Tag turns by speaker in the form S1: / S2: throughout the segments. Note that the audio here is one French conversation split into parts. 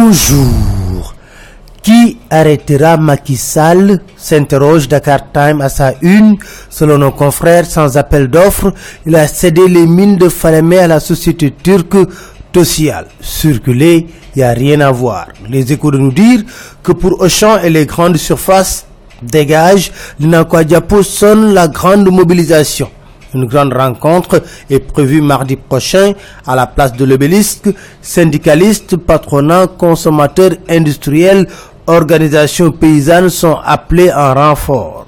S1: Bonjour. Qui arrêtera Macky Sall, s'interroge Dakar Time à sa une. Selon nos confrères, sans appel d'offres, il a cédé les mines de Falémé à la société turque Tosyal. Circuler, il n'y a rien à voir. Les Échos de nous dire que pour Auchan et les grandes surfaces, dégage, Linankwa Diapo sonne la grande mobilisation. Une grande rencontre est prévue mardi prochain à la place de l'Obélisque. Syndicalistes, patronats, consommateurs, industriels, organisations paysannes sont appelés en renfort.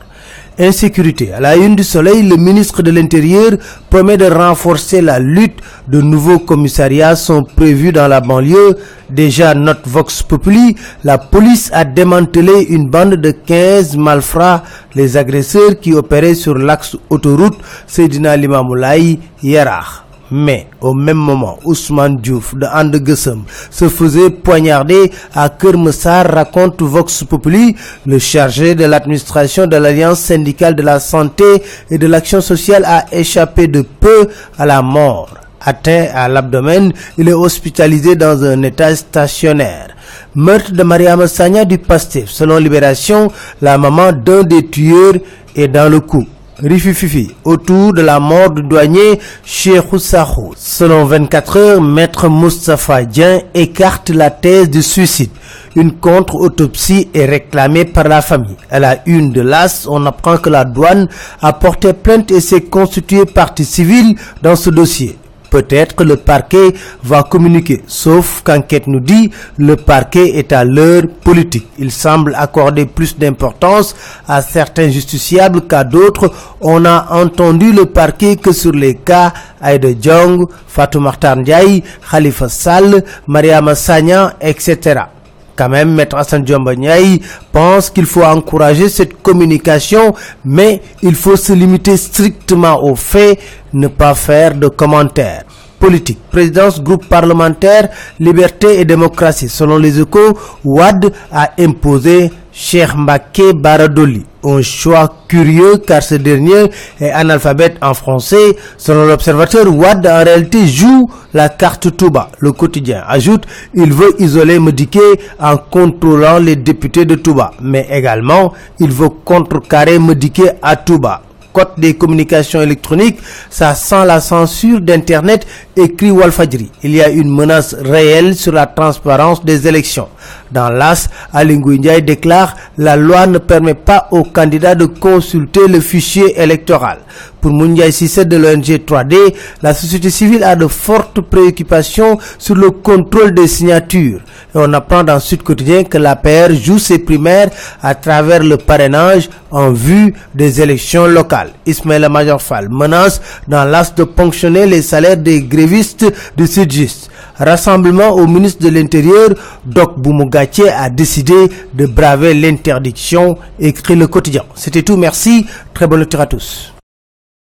S1: Insécurité. À la une du Soleil, le ministre de l'Intérieur promet de renforcer la lutte. De nouveaux commissariats sont prévus dans la banlieue. Déjà, note Vox Populi, la police a démantelé une bande de 15 malfrats, les agresseurs qui opéraient sur l'axe autoroute Seydina Limamoulaye Yarah. Mais au même moment, Ousmane Diouf de Andeguessem se faisait poignarder à Kermessar, raconte Vox Populi. Le chargé de l'administration de l'Alliance syndicale de la santé et de l'action sociale a échappé de peu à la mort. Atteint à l'abdomen, il est hospitalisé dans un état stationnaire. Meurtre de Mariama Sagna du PASTEF. Selon Libération, la maman d'un des tueurs est dans le coup. Rifififi autour de la mort du douanier Cheikhou Sakho. Selon 24 heures, maître Moustapha Dieng écarte la thèse de suicide. Une contre-autopsie est réclamée par la famille. À la une de l'As, on apprend que la douane a porté plainte et s'est constituée partie civile dans ce dossier. Peut-être que le parquet va communiquer, sauf qu'enquête nous dit le parquet est à l'heure politique. Il semble accorder plus d'importance à certains justiciables qu'à d'autres. On a entendu le parquet que sur les cas Aïda Diong, Fatou Makhtar Ndiaye, Khalifa Sall, Mariama Sagna, etc. Quand même, Maître Assane Diomba Ndiaye pense qu'il faut encourager cette communication, mais il faut se limiter strictement aux faits, ne pas faire de commentaires. Politique. Présidence groupe parlementaire, liberté et démocratie. Selon les Échos, Wade a imposé Cheikh Mbacké Bara Dolly. Un choix curieux car ce dernier est analphabète en français. Selon l'Observateur, Wade en réalité joue la carte Touba. Le Quotidien ajoute, il veut isoler Madické en contrôlant les députés de Touba. Mais également, il veut contrecarrer Madické à Touba. Code des communications électroniques, ça sent la censure d'Internet, écrit Walfadjri. Il y a une menace réelle sur la transparence des élections. Dans l'As, Aly Ngouille Ndiaye déclare « La loi ne permet pas aux candidats de consulter le fichier électoral ». Pour Moundiaye Cissé de l'ONG 3D, la société civile a de fortes préoccupations sur le contrôle des signatures. Et on apprend dans Sud Quotidien que l'APR joue ses primaires à travers le parrainage en vue des élections locales. Ismaïla Madior Fall menace dans l'As de ponctionner les salaires des grévistes de Sudjust. Rassemblement au ministre de l'Intérieur, Doc Boumougatché a décidé de braver l'interdiction, écrit le Quotidien. C'était tout, merci, très bonne lecture à tous.